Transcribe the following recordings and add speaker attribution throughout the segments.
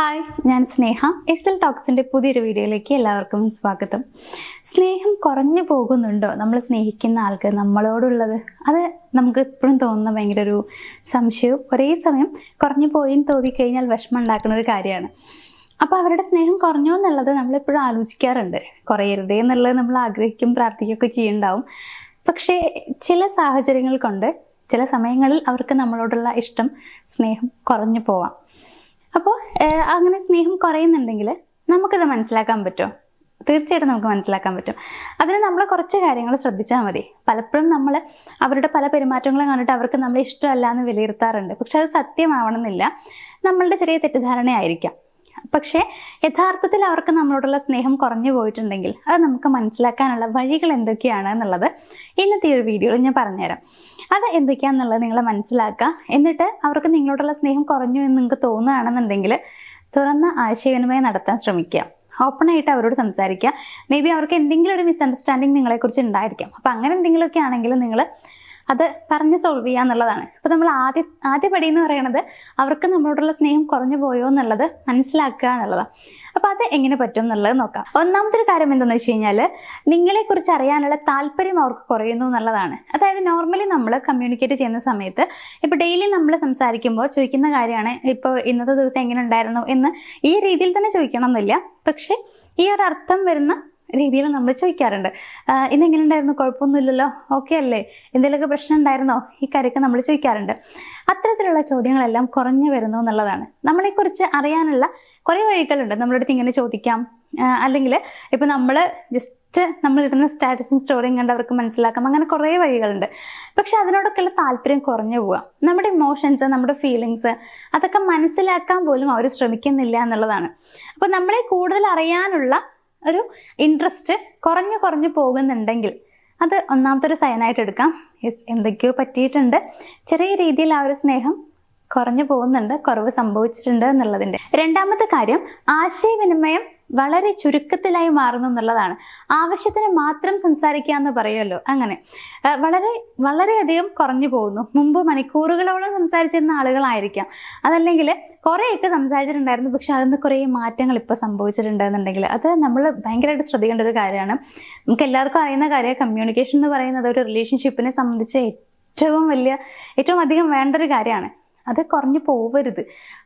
Speaker 1: Hi, ഞാൻ സ്നേഹ. SL ടോക്സിന്റെ പുതിയൊരു വീഡിയോയിലേക്ക് എല്ലാവർക്കും സ്വാഗതം. സ്നേഹം കുറഞ്ഞു പോകുന്നുണ്ടോ നമ്മൾ സ്നേഹിക്കുന്ന ആൾക്ക് നമ്മളോടുള്ളത്? അത് നമുക്ക് എപ്പോഴും തോന്നുന്ന ഭയങ്കര ഒരു സംശയവും ഒരേ സമയം കുറഞ്ഞു പോയിന്ന് തോന്നിക്കഴിഞ്ഞാൽ വിഷമം ഉണ്ടാക്കുന്ന ഒരു കാര്യമാണ്. അപ്പോൾ അവരുടെ സ്നേഹം കുറഞ്ഞോ എന്നുള്ളത് നമ്മളെപ്പോഴും ആലോചിക്കാറുണ്ട്. കുറയരുതേ എന്നുള്ളത് നമ്മൾ ആഗ്രഹിക്കും, പ്രാർത്ഥിക്കുകയൊക്കെ ചെയ്യുന്നുണ്ടാവും. പക്ഷേ ചില സാഹചര്യങ്ങൾ കൊണ്ട് ചില സമയങ്ങളിൽ അവർക്ക് നമ്മളോടുള്ള ഇഷ്ടം, സ്നേഹം കുറഞ്ഞു പോവാം. അപ്പോൾ അങ്ങനെ സ്നേഹം കുറയുന്നുണ്ടെങ്കിൽ നമുക്കത് മനസ്സിലാക്കാൻ പറ്റുമോ? തീർച്ചയായിട്ടും നമുക്ക് മനസ്സിലാക്കാൻ പറ്റും. അതിന് നമ്മൾ കുറച്ച് കാര്യങ്ങൾ ശ്രദ്ധിച്ചാൽ മതി. പലപ്പോഴും നമ്മൾ അവരുടെ പല പെരുമാറ്റങ്ങളും കണ്ടിട്ട് അവർക്ക് നമ്മളെ ഇഷ്ടമല്ല എന്ന് വിലയിരുത്താറുണ്ട്. പക്ഷെ അത് സത്യമാവണമെന്നില്ല. നമ്മളുടെ ചെറിയ തെറ്റിദ്ധാരണയായിരിക്കാം. പക്ഷേ യഥാർത്ഥത്തിൽ അവർക്ക് നമ്മളോടുള്ള സ്നേഹം കുറഞ്ഞു പോയിട്ടുണ്ടെങ്കിൽ അത് നമുക്ക് മനസ്സിലാക്കാനുള്ള വഴികൾ എന്തൊക്കെയാണ് എന്നുള്ളത് ഇന്നത്തെ ഈ ഒരു വീഡിയോയിൽ ഞാൻ പറഞ്ഞുതരാം. അത് എന്തൊക്കെയാണെന്നുള്ളത് നിങ്ങൾ മനസ്സിലാക്കുക. എന്നിട്ട് അവർക്ക് നിങ്ങളോടുള്ള സ്നേഹം കുറഞ്ഞു എന്ന് നിങ്ങൾക്ക് തോന്നുകയാണെന്നുണ്ടെങ്കിൽ തുറന്ന ആശയവിനിമയം നടത്താൻ ശ്രമിക്കുക. ഓപ്പണായിട്ട് അവരോട് സംസാരിക്കുക. മേ ബി അവർക്ക് എന്തെങ്കിലും ഒരു മിസ്അണ്ടർസ്റ്റാൻഡിങ് നിങ്ങളെക്കുറിച്ച് ഉണ്ടായിരിക്കാം. അപ്പം അങ്ങനെ എന്തെങ്കിലുമൊക്കെ ആണെങ്കിൽ നിങ്ങൾ അത് പറഞ്ഞ് സോൾവ് ചെയ്യുക എന്നുള്ളതാണ്. അപ്പോൾ നമ്മൾ ആദ്യ പടി എന്ന് പറയുന്നത് അവർക്ക് നമ്മളോടുള്ള സ്നേഹം കുറഞ്ഞു പോയോ എന്നുള്ളത് മനസ്സിലാക്കുക എന്നുള്ളതാണ്. അപ്പോൾ അത് എങ്ങനെ പറ്റും എന്നുള്ളത് നോക്കാം. ഒന്നാമത്തെ ഒരു കാര്യം എന്താണെന്ന് വെച്ച് കഴിഞ്ഞാൽ നിങ്ങളെക്കുറിച്ച് അറിയാനുള്ള താല്പര്യം അവർക്ക് കുറയുന്നു എന്നുള്ളതാണ്. അതായത് നോർമലി നമ്മൾ കമ്മ്യൂണിക്കേറ്റ് ചെയ്യുന്ന സമയത്ത് ഇപ്പോൾ ഡെയിലി നമ്മൾ സംസാരിക്കുമ്പോൾ ചോദിക്കുന്ന കാര്യമാണ്, ഇപ്പോൾ ഇന്നത്തെ ദിവസം എങ്ങനെ ഉണ്ടായിരുന്നു എന്ന് ഈ രീതിയിൽ തന്നെ ചോദിക്കണം എന്നില്ല. പക്ഷെ ഈ ഒരു അർത്ഥം വരുന്ന രീതിയിൽ നമ്മൾ ചോദിക്കാറുണ്ട്. ഇന്നെങ്ങനെ ഉണ്ടായിരുന്നു, കുഴപ്പമൊന്നുമില്ലല്ലോ, ഓക്കെ അല്ലേ, എന്തെങ്കിലുമൊക്കെ പ്രശ്നം ഉണ്ടായിരുന്നോ, ഈ കാര്യമൊക്കെ നമ്മൾ ചോദിക്കാറുണ്ട്. അത്തരത്തിലുള്ള ചോദ്യങ്ങളെല്ലാം കുറഞ്ഞു വരുന്നു എന്നുള്ളതാണ്. നമ്മളെക്കുറിച്ച് അറിയാനുള്ള കുറേ വഴികളുണ്ട്. നമ്മളടുത്ത് ഇങ്ങനെ ചോദിക്കാം. അല്ലെങ്കിൽ ഇപ്പം നമ്മൾ ജസ്റ്റ് നമ്മളിടുന്ന സ്റ്റാറ്റസും സ്റ്റോറിയും കണ്ട് അവർക്ക് മനസ്സിലാക്കാം. അങ്ങനെ കുറേ വഴികളുണ്ട്. പക്ഷെ അതിനോടൊക്കെയുള്ള താല്പര്യം കുറഞ്ഞു പോവുക. നമ്മുടെ ഇമോഷൻസ്, നമ്മുടെ ഫീലിങ്സ് അതൊക്കെ മനസ്സിലാക്കാൻ പോലും അവർ ശ്രമിക്കുന്നില്ല എന്നുള്ളതാണ്. അപ്പോൾ നമ്മളെ കൂടുതൽ അറിയാനുള്ള ഒരു ഇൻട്രസ്റ്റ് കുറഞ്ഞു പോകുന്നുണ്ടെങ്കിൽ അത് ഒന്നാമത്തെ ഒരു സൈനായിട്ട് എടുക്കാം. എന്തൊക്കെയോ പറ്റിയിട്ടുണ്ട്, ചെറിയ രീതിയിൽ ആ ഒരു സ്നേഹം കുറഞ്ഞു പോകുന്നുണ്ട്, കുറവ് സംഭവിച്ചിട്ടുണ്ട് എന്നുള്ളതിൻ്റെ. രണ്ടാമത്തെ കാര്യം, ആശയവിനിമയം വളരെ ചുരുക്കത്തിലായി മാറുന്നു എന്നുള്ളതാണ്. ആവശ്യത്തിന് മാത്രം സംസാരിക്കുക എന്ന് പറയുമല്ലോ, അങ്ങനെ വളരെയധികം കുറഞ്ഞു പോകുന്നു. മുമ്പ് മണിക്കൂറുകളോളം സംസാരിച്ചിരുന്ന ആളുകളായിരിക്കാം, അതല്ലെങ്കിൽ കുറേയൊക്കെ സംസാരിച്ചിട്ടുണ്ടായിരുന്നു, പക്ഷെ അതിന് കുറേ മാറ്റങ്ങൾ ഇപ്പോൾ സംഭവിച്ചിട്ടുണ്ടെന്നുണ്ടെങ്കിൽ അത് നമ്മൾ ഭയങ്കരമായിട്ട് ശ്രദ്ധിക്കേണ്ട ഒരു കാര്യമാണ്. നമുക്ക് എല്ലാവർക്കും അറിയുന്ന കാര്യം, കമ്മ്യൂണിക്കേഷൻ എന്ന് പറയുന്നത് ഒരു റിലേഷൻഷിപ്പിനെ സംബന്ധിച്ച് ഏറ്റവും അധികം വേണ്ട ഒരു കാര്യമാണ്. അത് കുറഞ്ഞു പോവരുത്.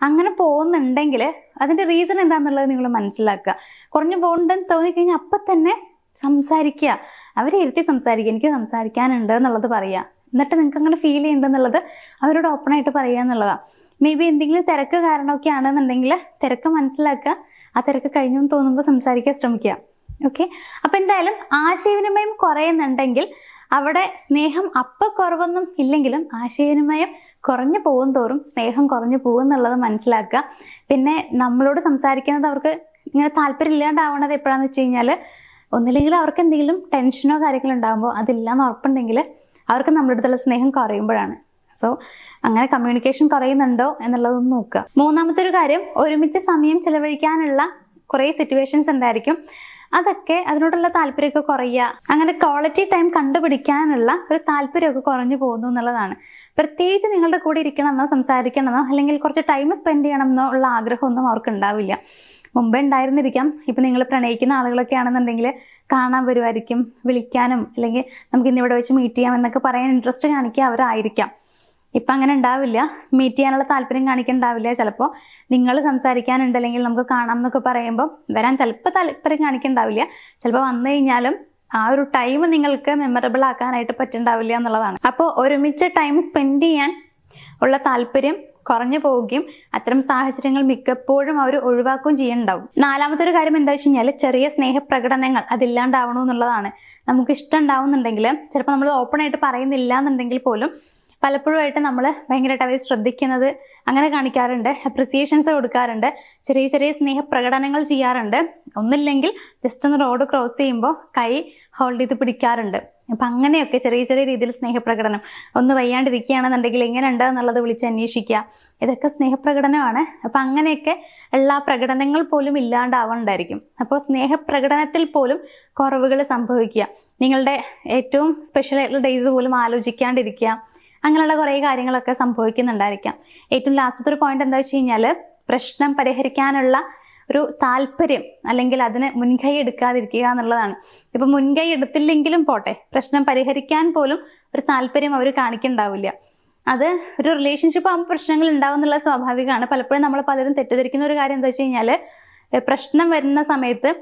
Speaker 1: അങ്ങനെ പോകുന്നുണ്ടെങ്കിൽ അതിൻ്റെ റീസൺ എന്താണെന്നുള്ളത് നിങ്ങൾ മനസ്സിലാക്കുക. കുറഞ്ഞു പോകുന്നുണ്ടെന്ന് തോന്നിക്കഴിഞ്ഞാൽ അപ്പം തന്നെ സംസാരിക്കുക. അവരെ ഇരുത്തി സംസാരിക്കുക. എനിക്ക് സംസാരിക്കാനുണ്ട് എന്നുള്ളത് പറയുക. എന്നിട്ട് നിങ്ങൾക്ക് അങ്ങനെ ഫീൽ ചെയ്യുന്നുണ്ടെന്നുള്ളത് അവരോട് ഓപ്പണായിട്ട് പറയുക എന്നുള്ളതാണ്. മേ ബി എന്തെങ്കിലും തിരക്ക് കാരണമൊക്കെ ആണെന്നുണ്ടെങ്കിൽ തിരക്ക് മനസ്സിലാക്കുക. ആ തിരക്ക് കഴിഞ്ഞു എന്ന് തോന്നുമ്പോൾ സംസാരിക്കാൻ ശ്രമിക്കുക. ഓക്കെ. അപ്പം എന്തായാലും ആശയവിനിമയം കുറയുന്നുണ്ടെങ്കിൽ അവിടെ സ്നേഹം കുറവൊന്നും ഇല്ലെങ്കിലും ആശയവിനിമയം കുറഞ്ഞു പോകും തോറും സ്നേഹം കുറഞ്ഞു പോകും എന്നുള്ളത് മനസ്സിലാക്കുക. പിന്നെ നമ്മളോട് സംസാരിക്കുന്നത് അവർക്ക് ഇങ്ങനെ താല്പര്യം ഇല്ലാണ്ടാവണത് എപ്പോഴാണെന്ന് വെച്ച് കഴിഞ്ഞാൽ, ഒന്നില്ലെങ്കിൽ അവർക്ക് എന്തെങ്കിലും ടെൻഷനോ കാര്യങ്ങളോ ഉണ്ടാകുമ്പോൾ അതില്ലാന്ന് ഉറപ്പുണ്ടെങ്കിൽ അവർക്ക് നമ്മുടെ അടുത്തുള്ള സ്നേഹം കുറയുമ്പോഴാണ്. സോ അങ്ങനെ കമ്മ്യൂണിക്കേഷൻ കുറയുന്നുണ്ടോ എന്നുള്ളതൊന്ന് നോക്കുക. മൂന്നാമത്തെ ഒരു കാര്യം, ഒരുമിച്ച് സമയം ചിലവഴിക്കാനുള്ള കുറേ സിറ്റുവേഷൻസ് ഉണ്ടായിരിക്കും. അതൊക്കെ അതിനോടുള്ള താല്പര്യമൊക്കെ കുറയുക. അങ്ങനെ ക്വാളിറ്റി ടൈം കണ്ടുപിടിക്കാനുള്ള ഒരു താല്പര്യമൊക്കെ കുറഞ്ഞു പോകുന്നു എന്നുള്ളതാണ്. പ്രത്യേകിച്ച് നിങ്ങളുടെ കൂടെ ഇരിക്കണമെന്നോ സംസാരിക്കണമെന്നോ അല്ലെങ്കിൽ കുറച്ച് ടൈം സ്പെൻഡ് ചെയ്യണമെന്നോ ഉള്ള ആഗ്രഹമൊന്നും അവർക്ക് ഉണ്ടാവില്ല. മുമ്പേ ഉണ്ടായിരുന്നിരിക്കാം. ഇപ്പം നിങ്ങൾ പ്രണയിക്കുന്ന ആളുകളൊക്കെ ആണെന്നുണ്ടെങ്കിൽ കാണാൻ വരുമായിരിക്കും, വിളിക്കാനും അല്ലെങ്കിൽ നമുക്ക് ഇന്നിവിടെ വെച്ച് മീറ്റ് ചെയ്യാം എന്നൊക്കെ പറയാൻ ഇൻട്രസ്റ്റ് കാണിക്കുക അവരായിരിക്കാം. ഇപ്പം അങ്ങനെ ഉണ്ടാവില്ല. മീറ്റ് ചെയ്യാനുള്ള താല്പര്യം കാണിക്കണ്ടാവില്ല. ചിലപ്പോൾ നിങ്ങൾ സംസാരിക്കാനുണ്ട് അല്ലെങ്കിൽ നമുക്ക് കാണാം എന്നൊക്കെ പറയുമ്പോൾ വരാൻ ചിലപ്പോൾ താല്പര്യം കാണിക്കണ്ടാവില്ല. ചിലപ്പോൾ വന്നു കഴിഞ്ഞാലും ആ ഒരു ടൈം നിങ്ങൾക്ക് മെമ്മറബിൾ ആക്കാനായിട്ട് പറ്റുന്നുണ്ടാവില്ല എന്നുള്ളതാണ്. അപ്പോൾ ഒരുമിച്ച് ടൈം സ്പെൻഡ് ചെയ്യാൻ ഉള്ള താല്പര്യം കുറഞ്ഞു പോവുകയും അത്തരം സാഹചര്യങ്ങൾ മിക്കപ്പോഴും അവർ ഒഴിവാക്കുകയും ചെയ്യുന്നുണ്ടാവും. നാലാമത്തെ ഒരു കാര്യം എന്താ വെച്ച് കഴിഞ്ഞാൽ, ചെറിയ സ്നേഹപ്രകടനങ്ങൾ അതില്ലാണ്ടാവണമെന്നുള്ളതാണ്. നമുക്ക് ഇഷ്ടം ഉണ്ടാവുന്നുണ്ടെങ്കിൽ ചിലപ്പോൾ നമ്മൾ ഓപ്പണായിട്ട് പറയുന്നില്ല എന്നുണ്ടെങ്കിൽ പോലും പലപ്പോഴുമായിട്ട് നമ്മൾ ഭയങ്കരമായിട്ട് അവരെ ശ്രദ്ധിക്കുന്നത് അങ്ങനെ കാണിക്കാറുണ്ട്. അപ്രിസിയേഷൻസ് കൊടുക്കാറുണ്ട്. ചെറിയ സ്നേഹപ്രകടനങ്ങൾ ചെയ്യാറുണ്ട്. ഒന്നില്ലെങ്കിൽ ജസ്റ്റ് ഒന്ന് റോഡ് ക്രോസ് ചെയ്യുമ്പോൾ കൈ ഹോൾഡ് ചെയ്ത് പിടിക്കാറുണ്ട്. അപ്പം അങ്ങനെയൊക്കെ ചെറിയ രീതിയിൽ സ്നേഹപ്രകടനം. ഒന്ന് വയ്യാണ്ടിരിക്കുകയാണെന്നുണ്ടെങ്കിൽ എങ്ങനെ ഉണ്ട് എന്നുള്ളത് വിളിച്ച് അന്വേഷിക്കുക. ഇതൊക്കെ സ്നേഹപ്രകടനമാണ്. അപ്പം അങ്ങനെയൊക്കെ എല്ലാ പ്രകടനങ്ങൾ പോലും ഇല്ലാണ്ടാവുന്നുണ്ടായിരിക്കും. അപ്പോൾ സ്നേഹപ്രകടനത്തിൽ പോലും കുറവുകൾ സംഭവിക്കുക. നിങ്ങളുടെ ഏറ്റവും സ്പെഷ്യൽ ആയിട്ടുള്ള ഡേയ്സ് പോലും ആലോചിക്കാണ്ടിരിക്കുക. അങ്ങനെയുള്ള കുറേ കാര്യങ്ങളൊക്കെ സംഭവിക്കുന്നുണ്ടായിരിക്കാം. ഏറ്റവും ലാസ്റ്റത്തെ ഒരു പോയിന്റ് എന്താ വെച്ച് കഴിഞ്ഞാൽ, പ്രശ്നം പരിഹരിക്കാനുള്ള ഒരു താല്പര്യം അല്ലെങ്കിൽ അതിന് മുൻകൈ എടുക്കാതിരിക്കുക എന്നുള്ളതാണ്. ഇപ്പൊ മുൻകൈ എടുത്തില്ലെങ്കിലും പോട്ടെ, പ്രശ്നം പരിഹരിക്കാൻ പോലും ഒരു താല്പര്യം അവർ കാണിക്കണ്ടാവില്ല. അത് ഒരു റിലേഷൻഷിപ്പ് ആകുമ്പോൾ പ്രശ്നങ്ങൾ ഉണ്ടാവും എന്നുള്ളത് സ്വാഭാവികമാണ്. പലപ്പോഴും നമ്മൾ പലരും തെറ്റിദ്ധരിക്കുന്ന ഒരു കാര്യം എന്താ വെച്ച് കഴിഞ്ഞാല്, പ്രശ്നം വരുന്ന സമയത്ത്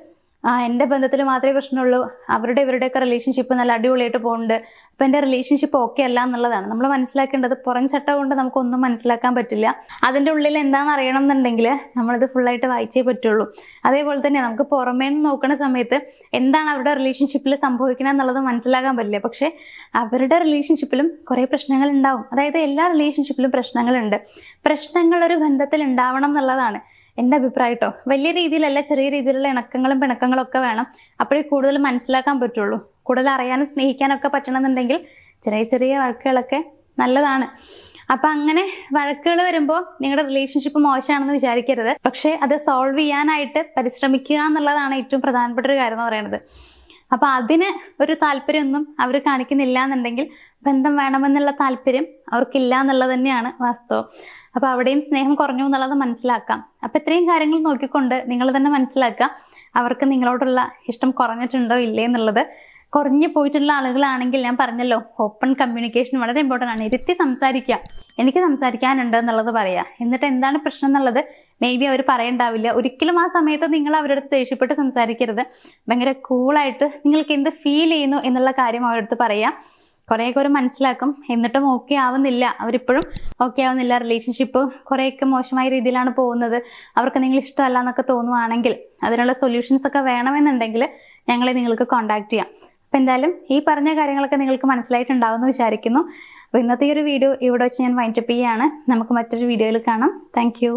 Speaker 1: എൻ്റെ ബന്ധത്തിൽ മാത്രമേ പ്രശ്നമുള്ളൂ, ഇവരുടെയൊക്കെ റിലേഷൻഷിപ്പ് നല്ല അടിപൊളിയായിട്ട് പോകുന്നുണ്ട്, അപ്പം എൻ്റെ റിലേഷൻഷിപ്പ് ഓക്കെ അല്ല എന്നുള്ളതാണ്. നമ്മൾ മനസ്സിലാക്കേണ്ടത് പുറം ചട്ട കൊണ്ട് നമുക്കൊന്നും മനസ്സിലാക്കാൻ പറ്റില്ല. അതിൻ്റെ ഉള്ളിൽ എന്താണെന്ന് അറിയണം എന്നുണ്ടെങ്കിൽ നമ്മളിത് ഫുള്ളായിട്ട് വായിച്ചേ പറ്റുള്ളൂ. അതേപോലെ തന്നെ നമുക്ക് പുറമേ നിന്ന് നോക്കുന്ന സമയത്ത് എന്താണ് അവരുടെ റിലേഷൻഷിപ്പിൽ സംഭവിക്കണം എന്നുള്ളത് മനസ്സിലാക്കാൻ പറ്റില്ല. പക്ഷെ അവരുടെ റിലേഷൻഷിപ്പിലും കുറേ പ്രശ്നങ്ങൾ ഉണ്ടാവും. അതായത് എല്ലാ റിലേഷൻഷിപ്പിലും പ്രശ്നങ്ങളുണ്ട്. പ്രശ്നങ്ങൾ ഒരു ബന്ധത്തിൽ ഉണ്ടാവണം എന്നുള്ളതാണ് എൻ്റെ അഭിപ്രായം കേട്ടോ. വലിയ രീതിയിലല്ല, ചെറിയ രീതിയിലുള്ള ഇണക്കങ്ങളും പിണക്കങ്ങളും ഒക്കെ വേണം. അപ്പോഴേ കൂടുതൽ മനസ്സിലാക്കാൻ പറ്റുള്ളൂ. കൂടുതൽ അറിയാനും സ്നേഹിക്കാനും ഒക്കെ പറ്റണമെന്നുണ്ടെങ്കിൽ ചെറിയ ചെറിയ വഴക്കുകളൊക്കെ നല്ലതാണ്. അപ്പൊ അങ്ങനെ വഴക്കുകൾ വരുമ്പോൾ നിങ്ങളുടെ റിലേഷൻഷിപ്പ് മോശമാണെന്ന് വിചാരിക്കരുത്. പക്ഷെ അത് സോൾവ് ചെയ്യാനായിട്ട് പരിശ്രമിക്കുക എന്നുള്ളതാണ് ഏറ്റവും പ്രധാനപ്പെട്ട ഒരു കാര്യം എന്ന് പറയുന്നത്. അപ്പൊ അതിന് ഒരു താല്പര്യമൊന്നും അവർ കാണിക്കുന്നില്ല എന്നുണ്ടെങ്കിൽ ബന്ധം വേണമെന്നുള്ള താല്പര്യം അവർക്കില്ല എന്നുള്ളത് തന്നെയാണ് വാസ്തവം. അപ്പൊ അവിടെയും സ്നേഹം കുറഞ്ഞു എന്നുള്ളത് മനസ്സിലാക്കാം. അപ്പൊ ഇത്രയും കാര്യങ്ങൾ നോക്കിക്കൊണ്ട് നിങ്ങൾ തന്നെ മനസ്സിലാക്കുക അവർക്ക് നിങ്ങളോടുള്ള ഇഷ്ടം കുറഞ്ഞിട്ടുണ്ടോ ഇല്ലേ എന്നുള്ളത്. കുറഞ്ഞു പോയിട്ടുള്ള ആളുകളാണെങ്കിൽ ഞാൻ പറഞ്ഞല്ലോ, ഓപ്പൺ കമ്മ്യൂണിക്കേഷൻ വളരെ ഇമ്പോർട്ടൻ്റ് ആണ്. ഇരുത്തി സംസാരിക്കുക, എനിക്ക് സംസാരിക്കാനുണ്ട് എന്നുള്ളത് പറയാം. എന്നിട്ട് എന്താണ് പ്രശ്നം എന്നുള്ളത് മേ ബി അവർ പറയണ്ടാവില്ല. ഒരിക്കലും ആ സമയത്ത് നിങ്ങൾ അവരുടെ അടുത്ത് ദേഷ്യപ്പെട്ട് സംസാരിക്കരുത്. ഭയങ്കര കൂളായിട്ട് നിങ്ങൾക്ക് എന്ത് ഫീൽ ചെയ്യുന്നു എന്നുള്ള കാര്യം അവരുടെ അടുത്ത് പറയാം. കുറേയൊക്കെ ഒരു മനസ്സിലാക്കും. എന്നിട്ടും ഓക്കെ ആവുന്നില്ല, അവരിപ്പോഴും ഓക്കെ ആവുന്നില്ല, റിലേഷൻഷിപ്പ് കുറേയൊക്കെ മോശമായ രീതിയിലാണ് പോകുന്നത്, അവർക്ക് നിങ്ങൾ ഇഷ്ടമല്ല എന്നൊക്കെ തോന്നുവാണെങ്കിൽ അതിനുള്ള സൊല്യൂഷൻസ് ഒക്കെ വേണമെന്നുണ്ടെങ്കിൽ ഞങ്ങളെ നിങ്ങൾക്ക് കോൺടാക്ട് ചെയ്യാം. അപ്പം എന്തായാലും ഈ പറഞ്ഞ കാര്യങ്ങളൊക്കെ നിങ്ങൾക്ക് മനസ്സിലായിട്ടുണ്ടാവുമെന്ന് വിചാരിക്കുന്നു. അപ്പോൾ ഇന്നത്തെ ഈ ഒരു വീഡിയോ ഇവിടെ വെച്ച് ഞാൻ വൈൻഡപ്പ് ചെയ്യുകയാണ്. നമുക്ക് മറ്റൊരു വീഡിയോയിൽ കാണാം. താങ്ക്